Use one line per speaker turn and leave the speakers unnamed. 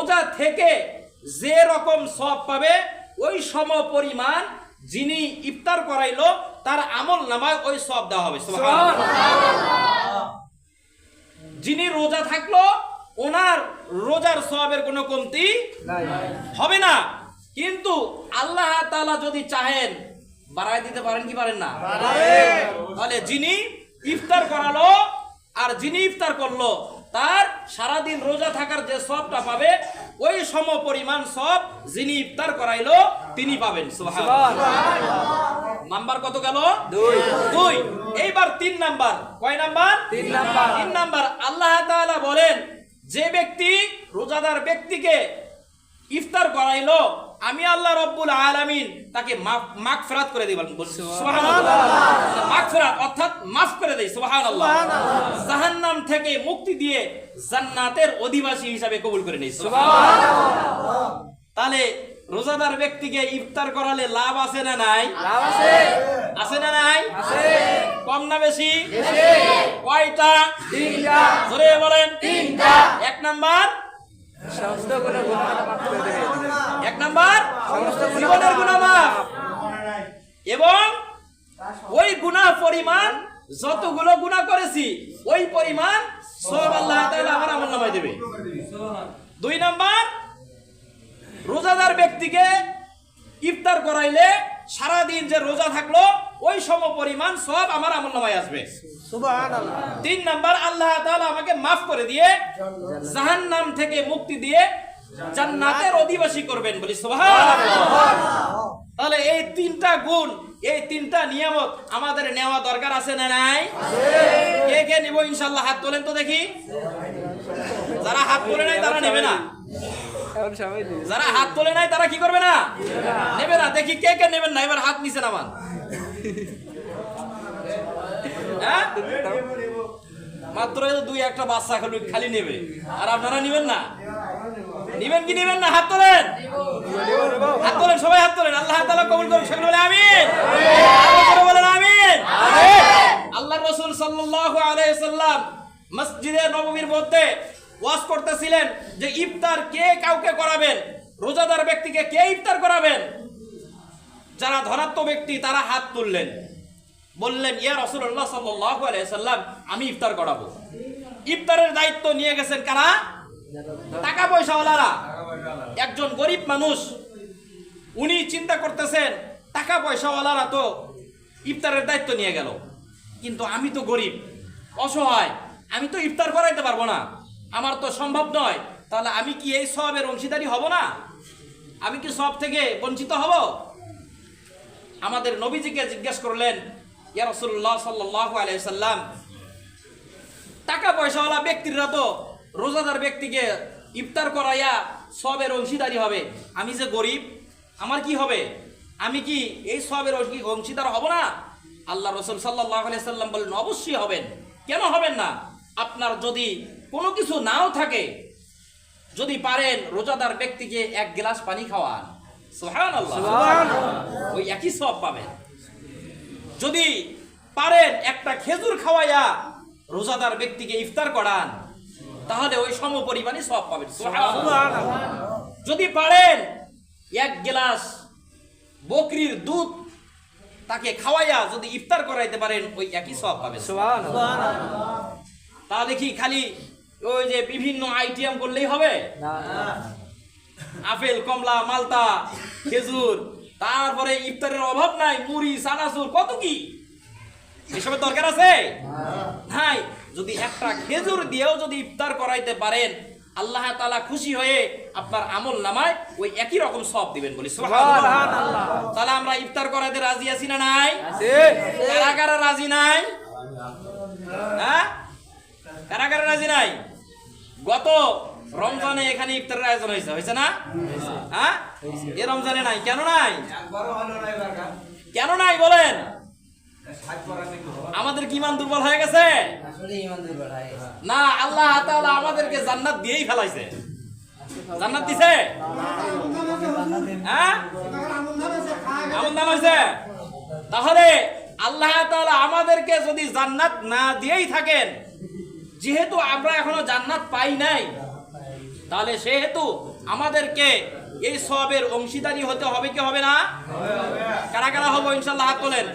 রোজা থেকে যে রকম সওয়াব পাবে ওই সম পরিমাণ যিনি ইফতার করাইলো তার আমল নামায় ওই সওয়াব দেওয়া হবে। সুবহানাল্লাহ। যিনি রোজা থাকলো ওনার রোজার সওয়াবের কোনো কমতি হবে না, কিন্তু আল্লাহ তাআলা যদি চাহেন বাড়ায় দিতে পারেন কি পারেন না? তাহলে যিনি ইফতার করালো আর যিনি ইফতার করলো তার সারাদিন রোজা থাকার যে সওয়াবটা পাবে ওই সম পরিমাণ সওয়াব যিনি ইফতার করাইলো তিনি পাবেন। সুবহানাল্লাহ। নাম্বার কত গেল? 2। এইবার 3 নাম্বার। কয় নাম্বার? 3 নাম্বার। আল্লাহ তাআলা বলেন যে ব্যক্তি রোজাদার ব্যক্তিকে ইফতার করাইলো আমি আল্লাহ রাব্বুল আলামিন তাকে মাগফিরাত করে দেই। সুবহানাল্লাহ। মাগফিরাত অর্থাৎ মাফ করে দেই। সুবহানাল্লাহ। জাহান্নাম থেকে মুক্তি দিয়ে জান্নাতের অধিবাসী হিসাবে কবুল করে নেই। সুবহানাল্লাহ। তাহলে রোজাদার ব্যক্তিকে ইফতার করালে লাভ আছে না নাই? লাভ আছে। আছে না নাই? আছে। কম না বেশি? বেশি। কয়টা? 3টা। জোরে বলেন। 3টা। 1 নাম্বার সমস্ত গুনাহ মাফ করে দেবে। 1 নাম্বার সমস্ত জীবনের গুনাহ মাফ, এবং ওই গুনাহ পরিমাণ যতগুলো গুনাহ করেছি ওই পরিমাণ সওয়াব আল্লাহ তাআলা আমার আমলনামায় দেবে। 2 নাম্বার রোজাদার ব্যক্তিকে ইফতার করাইলে সারা দিন যে রোজা থাকলো ওই সম পরিমাণ সওয়াব আমার আমলনামায় আসবে। সুবহানাল্লাহ। 3 নাম্বার আল্লাহ তাআলা আমাকে মাফ করে দিয়ে জাহান্নাম থেকে মুক্তি দিয়ে জান্নাতের অধিবাসী করবেন। বলি সুবহানাল্লাহ। তাহলে এই 3টা গুণ, এই 3টা নিয়ামত আমাদের নেওয়া দরকার আছে না নাই? কে কে নিব ইনশাআল্লাহ? হাত তোলেন তো দেখি। যারা হাত তোলে নাই তারা নেবে না। যারা হাত তোলে নাই তারা কি করবে না? নেবে না। দেখি কে কে নেবেন না, এবার হাত নিচে নামান। মাত্র 2-1টা বাচ্চা খালি নেবে, আর আপনারা নিবেন না? নিবেন কি নিবেন না? হাত তোলেন। হাত তোলেন, সবাই হাত তোলেন। আল্লাহ তাআলা কবুল করুন। সকলে বলে আমিন। আরো বলেন আমিন। আল্লাহর রাসূল সাল্লাল্লাহু আলাইহি ওয়াসাল্লাম মসজিদে নববীর মধ্যে ওয়াজ করতেছিলেন যে ইফতার কে কাউকে করাবেন, রোজাদার ব্যক্তিকে কে ইফতার করাবেন। যারা ধনাত্ম ব্যক্তি তারা হাত তুললেন, বললেন ইয়া রাসূলুল্লাহ সাল্লাল্লাহু আলাইহি ওয়াসাল্লাম আমি ইফতার করাবো। ইফতারের দায়িত্ব নিয়ে গেছেন কারা? টাকা পয়সাওয়ালারা। একজন গরিব মানুষ উনি চিন্তা করতেছেন টাকা পয়সাওয়ালারা তো ইফতারের দায়িত্ব নিয়ে গেল, কিন্তু আমি তো গরিব অসহায়, আমি তো ইফতার করাইতে পারবো না, আমার তো সম্ভব নয়। তাহলে আমি কি এই সওয়াবের অংশীদারি হব না? আমি কি সওয়াব থেকে বঞ্চিত হব? আমাদের নবীজিকে জিজ্ঞেস করলেন ইয়া রাসূলুল্লাহ সাল্লাল্লাহু আলাইহি ওয়াসাল্লাম টাকা পয়সাওয়ালা ব্যক্তিরা তো রোজাদার ব্যক্তিকে ইফতার করাইয়া সওয়াবের অংশীদারি হবে, আমি যে গরিব আমার কি হবে? আমি কি এই সওয়াবের অংশীদার হব না? আল্লাহ রাসূল সাল্লাল্লাহু আলাইহি ওয়াসাল্লাম বলেন অবশ্যই হবেন। কেন হবেন না? আপনার যদি কোনো কিছু নাও থাকে, যদি পারেন রোজাদার ব্যক্তিকে 1 গ্লাস পানি খাওয়ান, সুবহানাল্লাহ, ওই একই সওয়াব পাবেন। যদি পারেন একটা খেজুর খাওয়াইয়া রোজাদার ব্যক্তিকে ইফতার করান, তাহলে ওই সম পরিমাণে সওয়াব পাবেন। সুবহানাল্লাহ। যদি পারেন 1 গ্লাস বকরির দুধ তাকে খাওয়াইয়া যদি ইফতার করাইতে পারেন ওই একই সওয়াব পাবেন। সুবহানাল্লাহ। তাহলে কি খালি ওই যে বিভিন্ন আইটেম করলেই হবে? না। আপেল, কমলা, মালতা, খেজুর, তারপরে ইফতারের অভাব নাই, মুড়ি, চানাচুর, কত কি এসবের দরকার আছে? নাই। যদি একটা খেজুর দিয়েও যদি ইফতার করাইতে পারেন আল্লাহ তাআলা খুশি হয়ে আপনার আমল নামায় ওই একই রকম সওয়াব দিবেন। বলি সুবহানাল্লাহ। তাহলে আমরা ইফতার করাইতে রাজি আছি না নাই? আছি। কারা কারা রাজি নাই? হ্যাঁ, কারা কারা রাজি নাই? গত রমজানে এখানে ইফতারের আয়োজন হয়েছে না? হ্যাঁ, এই রমজানে নাই। কেন নাই? কেন নাই বলেন? আমাদের কি ঈমান দুর্বল হয়ে গেছে? না, আল্লাহ তাআলা আমাদেরকে জান্নাত দিয়েই ফেলাইছে। জান্নাত দিছে? হ্যাঁ, আমল নাম হয়েছে। তাহলে আল্লাহ তাআলা আমাদেরকে যদি জান্নাত না দিয়েই থাকেন, যেহেতু আমরা এখনো জান্নাত পাই নাই, তাহলে সেহেতু আমাদেরকে এই সওয়াবের অংশীদারি হতে হবে কি হবে না? কারা কারা হবো ইনশাআল্লাহ হাত তোলেন।